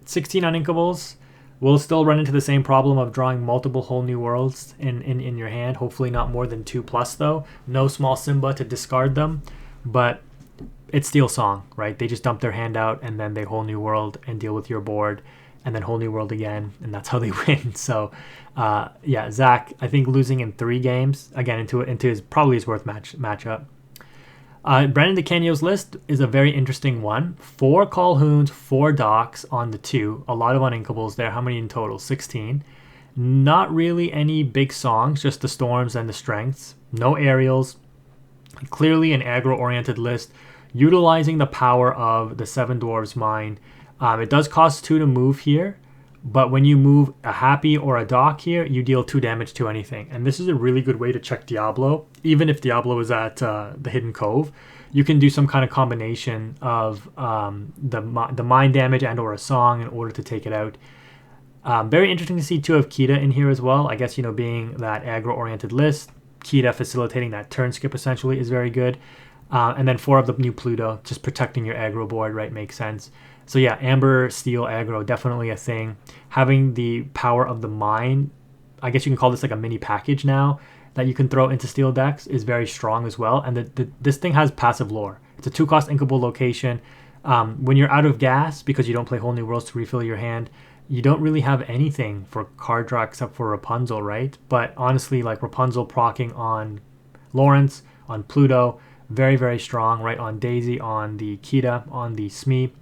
16 uninkables. We'll still run into the same problem of drawing multiple whole new worlds in your hand. Hopefully not more than 2+ though. No small Simba to discard them, but it's Steel Song, right? They just dump their hand out and then they whole new world and deal with your board, and then whole new world again, and that's how they win. So yeah, Zach, I think losing in 3 games again into his probably his worst matchup. Brenan DeCanio's list is a very interesting one. 4 Calhouns, 4 Docks on the 2. A lot of uninkables there. How many in total? 16. Not really any big songs, just the storms and the strengths. No aerials. Clearly an aggro-oriented list, utilizing the power of the 7 Dwarves Mine. It does cost 2 to move here, but when you move a Happy or a Dock here, you deal 2 damage to anything. And this is a really good way to check Diablo. Even if Diablo is at the Hidden Cove, you can do some kind of combination of the mine damage and or a song in order to take it out. Very interesting to see 2 of Kita in here as well. I guess, being that aggro-oriented list, Kita facilitating that turn skip essentially is very good. And then 4 of the new Pluto, just protecting your aggro board, right, makes sense. So yeah, Amber, Steel, aggro, definitely a thing. Having the power of the mine, I guess you can call this like a mini package now, that you can throw into Steel decks is very strong as well. And this thing has passive lore. It's a 2-cost inkable location. When you're out of gas, because you don't play Whole New Worlds to refill your hand, you don't really have anything for card draw except for Rapunzel, right? But honestly, like Rapunzel proccing on Lawrence, on Pluto, very, very strong, right? On Daisy, on the Kita, on the Smee.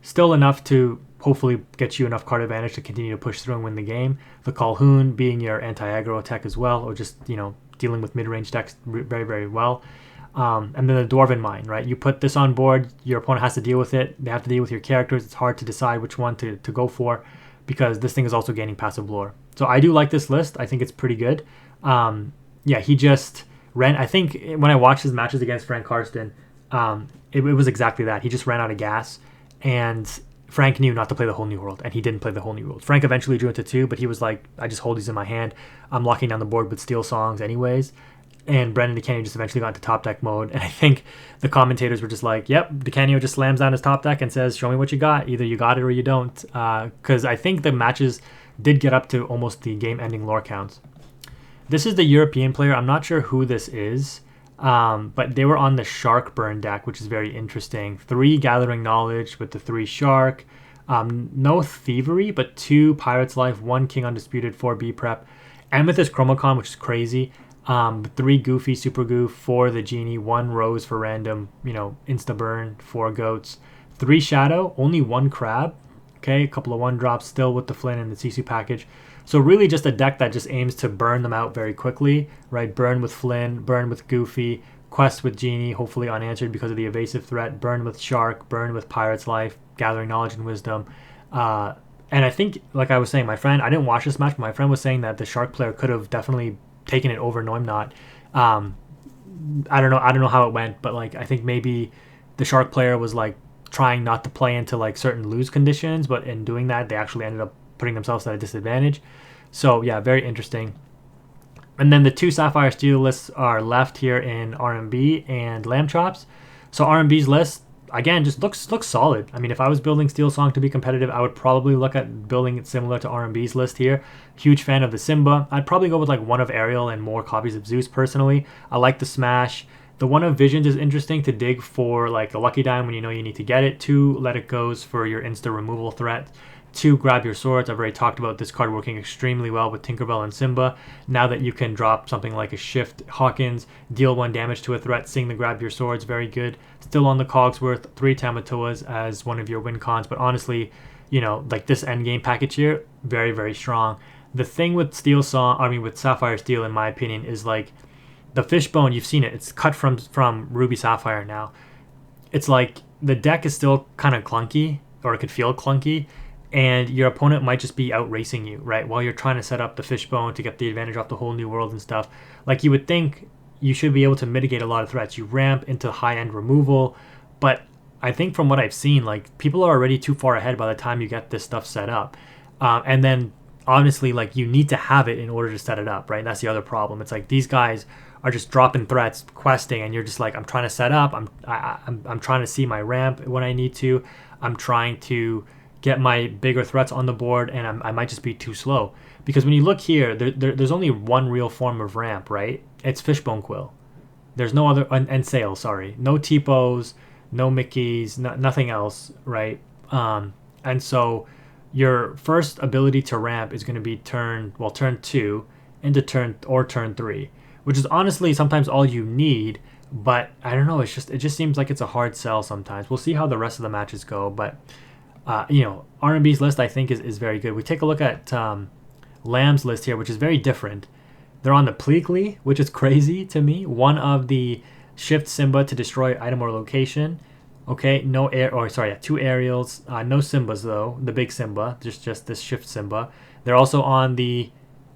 Still enough to hopefully get you enough card advantage to continue to push through and win the game. The Calhoun being your anti-aggro attack as well, or just, dealing with mid-range decks very, very well. And then the Dwarven Mine, right? You put this on board, your opponent has to deal with it. They have to deal with your characters. It's hard to decide which one to go for because this thing is also gaining passive lore. So I do like this list. I think it's pretty good. Yeah, he just ran. I think when I watched his matches against Frank Karsten, it was exactly that. He just ran out of gas. And Frank knew not to play the Whole New World, and he didn't play the Whole New World. Frank eventually drew into 2, but he was like, I just hold these in my hand. I'm locking down the board with Steel Songs anyways. And Brenan DeCanio just eventually got into top deck mode. And I think the commentators were just like, yep, DeCanio just slams down his top deck and says, show me what you got. Either you got it or you don't. Because I think the matches did get up to almost the game-ending lore counts. This is the European player. I'm not sure who this is. But they were on the Shark Burn deck, which is very interesting. 3 Gathering Knowledge with the 3 Shark. No Thievery, but 2 Pirate's Life, 1 King Undisputed, 4 B Prep. Amethyst Chromacon, which is crazy. 3 Goofy, Super Goof, 4 the Genie, 1 Rose for random, insta burn, 4 Goats. 3 Shadow, only 1 Crab. Okay, a couple of 1-drops still with the Flynn and the Sisu package. So really just a deck that just aims to burn them out very quickly, right? Burn with Flynn, burn with Goofy, Quest with Genie, hopefully unanswered because of the evasive threat, burn with Shark, burn with Pirate's Life, Gathering Knowledge and Wisdom. And I think, like I was saying, my friend, I didn't watch this match, but my friend was saying that the Shark player could have definitely taken it over Nnot. I don't know how it went, but like I think maybe the Shark player was like trying not to play into like certain lose conditions, but in doing that, they actually ended up putting themselves at a disadvantage. So yeah, very interesting. And then the 2 Sapphire Steel lists are left here in RMB and Lamb Chops. So RMB's list, again, just looks solid. I mean, if I was building Steel Song to be competitive, I would probably look at building it similar to RMB's list here. Huge fan of the Simba. I'd probably go with like 1 of Ariel and more copies of Zeus personally. I like the Smash. The 1 of Visions is interesting to dig for like a Lucky Dime when you know you need to get it. 2 Let It Goes for your insta removal threat. 2 Grab Your Swords. I've already talked about this card working extremely well with Tinkerbell and Simba. Now that you can drop something like a Shift Hawkins, deal 1 damage to a threat, sing the Grab Your Swords, very good. Still on the Cogsworth, 3 Tamatoas as one of your win cons, but honestly, like this endgame package here, very, very strong. The thing with with Sapphire Steel, in my opinion, is like the Fishbone, you've seen it. It's cut from Ruby Sapphire now. It's like the deck is still kind of clunky, or it could feel clunky, and your opponent might just be out racing you, right? While you're trying to set up the Fishbone to get the advantage off the Whole New World and stuff. Like you would think you should be able to mitigate a lot of threats. You ramp into high-end removal, but I think from what I've seen, like people are already too far ahead by the time you get this stuff set up. And then honestly, like, you need to have it in order to set it up, right? And that's the other problem. It's like these guys are just dropping threats, questing, and you're just like, I'm trying to set up. I'm trying to see my ramp when I need to. I'm trying to get my bigger threats on the board, and I might just be too slow. Because when you look here, there's only one real form of ramp, right? It's Fishbone Quill. There's no other, and Sail, sorry. No T-Pos, no Mickeys, nothing else, right? And so your first ability to ramp is going to be turn 2 into turn 3, which is honestly sometimes all you need. But I don't know, it just seems like it's a hard sell sometimes. We'll see how the rest of the matches go, but R&B's list I think is very good. We take a look at Lamb's list here, which is very different. They're on the Pleakley, which is crazy to me. One of the Shift Simba to destroy item or location. Okay, no two aerials. No Simbas though. The big Simba, just this Shift Simba. They're also on the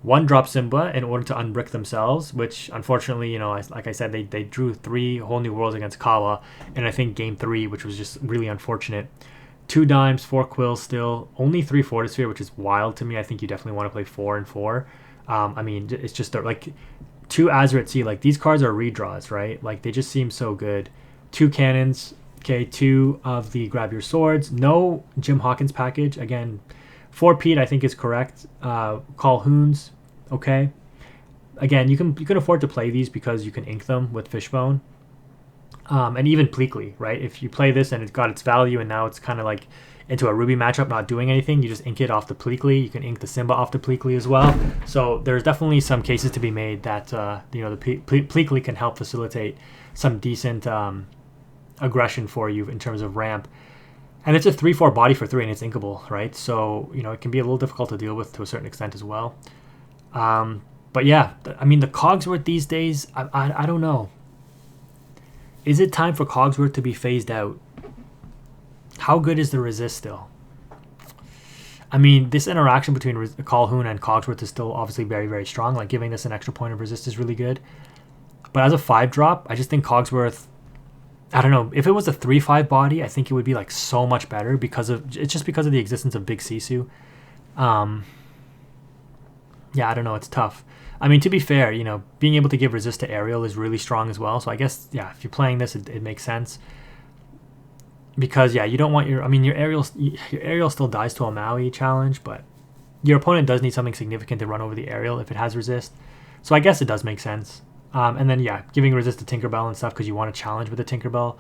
1-drop Simba in order to unbrick themselves, which unfortunately, like I said, they drew 3 whole new worlds against Kawa, and I think game 3, which was just really unfortunate. 2 dimes, 4 quills still, only 3 Fortisphere, which is wild to me. I think you definitely want to play 4 and 4. I mean, it's just like 2 Azure at Sea. Like, these cards are redraws, right? Like, they just seem so good. 2 cannons, okay, 2 of the Grab Your Swords. No Jim Hawkins package. Again, 4 Pete I think is correct. Call Hoons, okay. Again, you can afford to play these because you can ink them with Fishbone. And even Pleakley, right? If you play this and it's got its value and now it's kind of like into a Ruby matchup not doing anything, you just ink it off the Pleakley. You can ink the Simba off the Pleakley as well. So there's definitely some cases to be made that the Pleakley can help facilitate some decent aggression for you in terms of ramp. And it's a 3/4 body for 3 and it's inkable, right? So it can be a little difficult to deal with to a certain extent as well. But yeah, I mean, the Cogsworth these days, I don't know. Is it time for Cogsworth to be phased out? How good is the resist still? I mean, this interaction between Calhoun and Cogsworth is still obviously very, very strong. Like, giving this an extra point of resist is really good. But as a 5-drop, I just think Cogsworth, I don't know, if it was a 3/5 body, I think it would be like so much better because of the existence of Big Sisu. Yeah, I don't know, it's tough. I mean, to be fair, being able to give resist to aerial is really strong as well. So I guess, yeah, if you're playing this, it makes sense. Because, yeah, you don't want your aerial still dies to a Maui challenge, but your opponent does need something significant to run over the aerial if it has resist. So I guess it does make sense. And then, yeah, giving resist to Tinkerbell and stuff because you want to challenge with the Tinkerbell.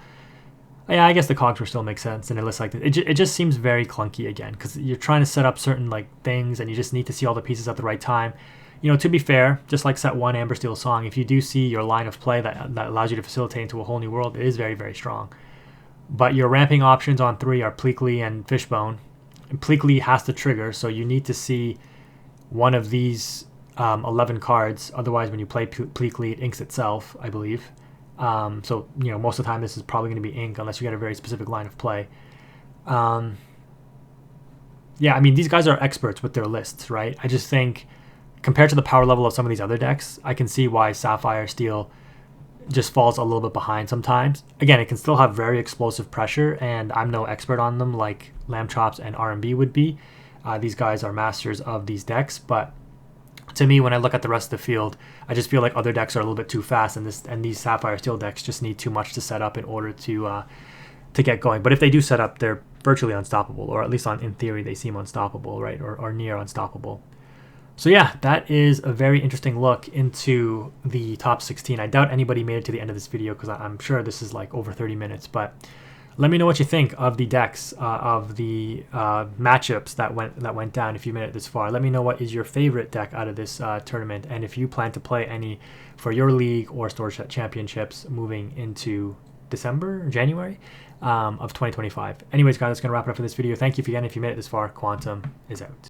Yeah, I guess the Cogsworth still makes sense, and it looks like it just seems very clunky again because you're trying to set up certain things, and you just need to see all the pieces at the right time. To be fair, just like set 1 Amber Steel Song, if you do see your line of play that allows you to facilitate into a whole new world, it is very, very strong. But your ramping options on 3 are Pleakley and Fishbone. And Pleakley has to trigger, so you need to see one of these 11 cards. Otherwise, when you play Pleakley, it inks itself, I believe. So, most of the time this is probably going to be ink unless you get a very specific line of play. Yeah, I mean, these guys are experts with their lists, right? I just think compared to the power level of some of these other decks, I can see why Sapphire Steel just falls a little bit behind sometimes. Again, it can still have very explosive pressure, and I'm no expert on them like Lamb Chops and R&B would be. These guys are masters of these decks, but to me, when I look at the rest of the field, I just feel like other decks are a little bit too fast, and these Sapphire Steel decks just need too much to set up in order to get going. But if they do set up, they're virtually unstoppable, or at least in theory, they seem unstoppable, right, or near unstoppable. So yeah, that is a very interesting look into the top 16. I doubt anybody made it to the end of this video because I'm sure this is like over 30 minutes, but let me know what you think of the decks, of the matchups that went down if you made it this far. Let me know what is your favorite deck out of this tournament, and if you plan to play any for your league or store championships moving into December or January of 2025. Anyways, guys, that's going to wrap it up for this video. Thank you again if you made it this far. Quantum is out.